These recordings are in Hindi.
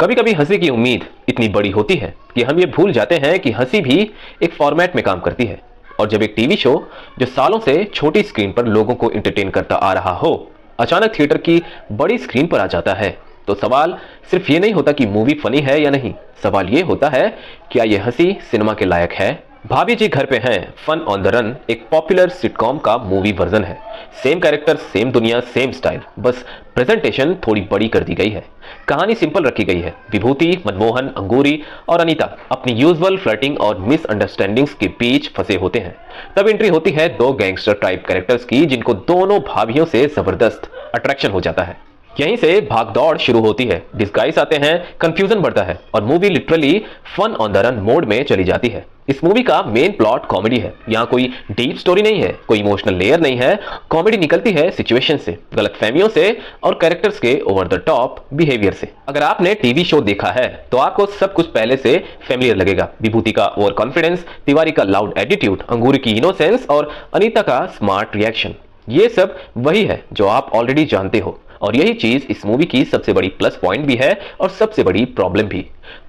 कभी कभी हंसी की उम्मीद इतनी बड़ी होती है कि हम ये भूल जाते हैं कि हंसी भी एक फॉर्मेट में काम करती है। और जब एक टीवी शो जो सालों से छोटी स्क्रीन पर लोगों को एंटरटेन करता आ रहा हो अचानक थिएटर की बड़ी स्क्रीन पर आ जाता है तो सवाल सिर्फ ये नहीं होता कि मूवी फनी है या नहीं। सवाल ये होता है क्या ये हंसी सिनेमा के लायक है। भाभी जी घर पे हैं फन ऑन द रन एक पॉपुलर सिटकॉम का मूवी वर्जन है। सेम कैरेक्टर सेम दुनिया सेम स्टाइल, बस प्रेजेंटेशन थोड़ी बड़ी कर दी गई है। कहानी सिंपल रखी गई है। विभूति, मनमोहन, अंगूरी और अनीता अपनी यूजुअल फ्लर्टिंग और मिसअंडरस्टैंडिंग्स के बीच फंसे होते हैं। तब एंट्री होती है दो गैंगस्टर टाइप कैरेक्टर्स की जिनको दोनों भाभीियों से जबरदस्त अट्रैक्शन हो जाता है। यहीं से भाग दौड़ शुरू होती है, डिस्गाइस आते हैं, कंफ्यूजन बढ़ता है और movie literally fun on the run mode में चली जाती है। इस मूवी का मेन प्लॉट कॉमेडी है। यहाँ कोई डीप स्टोरी नहीं है, कोई इमोशनल लेयर नहीं है। कॉमेडी निकलती है सिचुएशन से, गलतफहमियों से और कैरेक्टर्स के ओवर द टॉप बिहेवियर से। अगर आपने टीवी शो देखा है तो आपको सब कुछ पहले से फेमिलियर लगेगा। विभूति का ओवर कॉन्फिडेंस, तिवारी का लाउड एटीट्यूड, अंगूरी की इनोसेंस और अनीता का स्मार्ट रिएक्शन, ये सब वही है जो आप ऑलरेडी जानते हो। और यही चीज इस मूवी की सबसे बड़ी प्लस पॉइंट भी है और सबसे बड़ी प्रॉब्लम भी।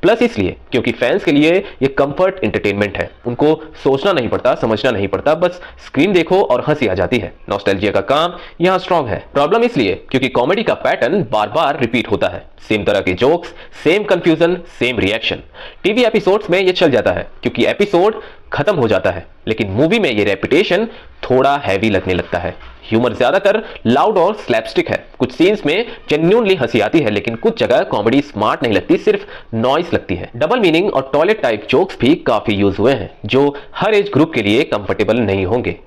प्लस इसलिए क्योंकि फैंस के लिए ये कंफर्ट एंटरटेनमेंट है। उनको सोचना नहीं पड़ता, समझना नहीं पड़ता, बस स्क्रीन देखो और हंसी आ जाती है। नॉस्टैल्जिया का काम यहाँ स्ट्रांग है। प्रॉब्लम इसलिए क्योंकि कॉमेडी का पैटर्न बार बार रिपीट होता है। सेम तरह के jokes, same confusion, same reaction. TV episodes में ये चल जाता है क्योंकि एपिसोड खत्म हो जाता है, लेकिन मूवी में ये रेपिटेशन थोड़ा हैवी लगने लगता है। ह्यूमर ज्यादातर लाउड और स्लैपस्टिक है। कुछ सीन्स में जेन्युइनली हंसी आती है, लेकिन कुछ जगह कॉमेडी स्मार्ट नहीं लगती, सिर्फ नॉइस लगती है। डबल मीनिंग और टॉयलेट टाइप जोक्स भी काफी यूज हुए हैं जो हर एज ग्रुप के लिए कंफर्टेबल नहीं होंगे।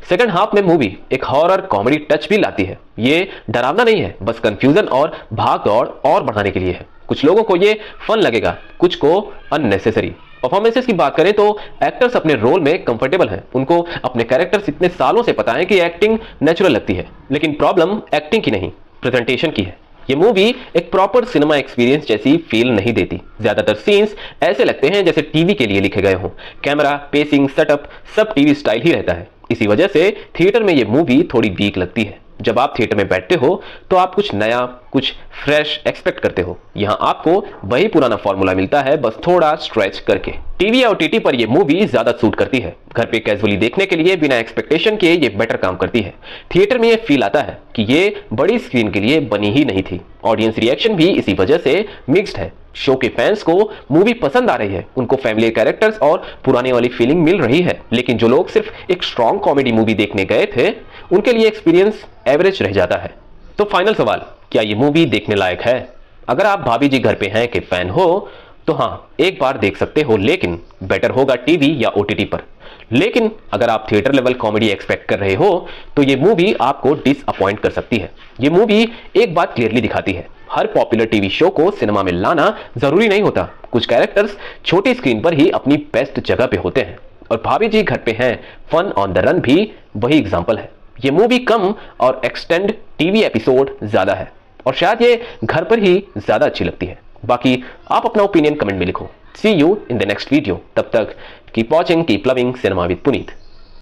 सेकंड हाफ में मूवी एक हॉरर कॉमेडी टच भी लाती है। ये डरावना नहीं है, बस कंफ्यूजन और भाग दौड़ और बढ़ाने के लिए है। कुछ लोगों को ये फन लगेगा, कुछ को अननेसेसरी। परफॉर्मेंसेस की बात करें तो एक्टर्स अपने रोल में कंफर्टेबल हैं। उनको अपने कैरेक्टर्स इतने सालों से पता है कि एक्टिंग नेचुरल लगती है। लेकिन प्रॉब्लम एक्टिंग की नहीं, प्रेजेंटेशन की है। ये मूवी एक प्रॉपर सिनेमा एक्सपीरियंस जैसी फील नहीं देती। ज्यादातर सीन्स ऐसे लगते हैं जैसे टीवी के लिए लिखे गए हों। कैमरा, पेसिंग, सेटअप सब टीवी स्टाइल ही रहता है। इसी वजह से थिएटर में ये मूवी थोड़ी वीक लगती है। जब आप थिएटर में बैठते हो तो आप कुछ नया, कुछ फ्रेश एक्सपेक्ट करते हो। यहाँ आपको वही पुराना फॉर्मूला मिलता है, बस थोड़ा स्ट्रेच करके। टीवी या ओटीटी पर ये मूवी ज्यादा सूट करती है। घर पे कैजुअली देखने के लिए बिना एक्सपेक्टेशन के ये बेटर काम करती है। थिएटर में ये फील आता है कि ये बड़ी स्क्रीन के लिए बनी ही नहीं थी। ऑडियंस रिएक्शन भी इसी वजह से मिक्स्ड है। शो के फैंस को मूवी पसंद आ रही है, उनको फैमिली कैरेक्टर्स और पुराने वाली फीलिंग मिल रही है। लेकिन जो लोग सिर्फ एक स्ट्रॉन्ग कॉमेडी मूवी देखने गए थे उनके लिए एक्सपीरियंस एवरेज रह जाता है। तो फाइनल सवाल, क्या ये मूवी देखने लायक है? अगर आप भाभी जी घर पे हैं के फैन हो तो हाँ, एक बार देख सकते हो, लेकिन बेटर होगा टीवी या ओटीटी पर। लेकिन अगर आप थिएटर लेवल कॉमेडी एक्सपेक्ट कर रहे हो तो ये मूवी आपको डिसअपॉइंट कर सकती है। ये मूवी एक बात क्लियरली दिखाती है, हर पॉपुलर टीवी शो को सिनेमा में लाना जरूरी नहीं होता। कुछ कैरेक्टर्स छोटी स्क्रीन पर ही अपनी बेस्ट जगह पे होते हैं और भाभी जी घर पे हैं फन ऑन द रन भी वही एग्जांपल है। ये मूवी कम और एक्सटेंड टीवी एपिसोड ज्यादा है और शायद ये घर पर ही ज्यादा अच्छी लगती है। बाकी आप अपना ओपिनियन कमेंट में लिखो। See you in the next video. तब तक keep watching, keep loving cinema with Puneet.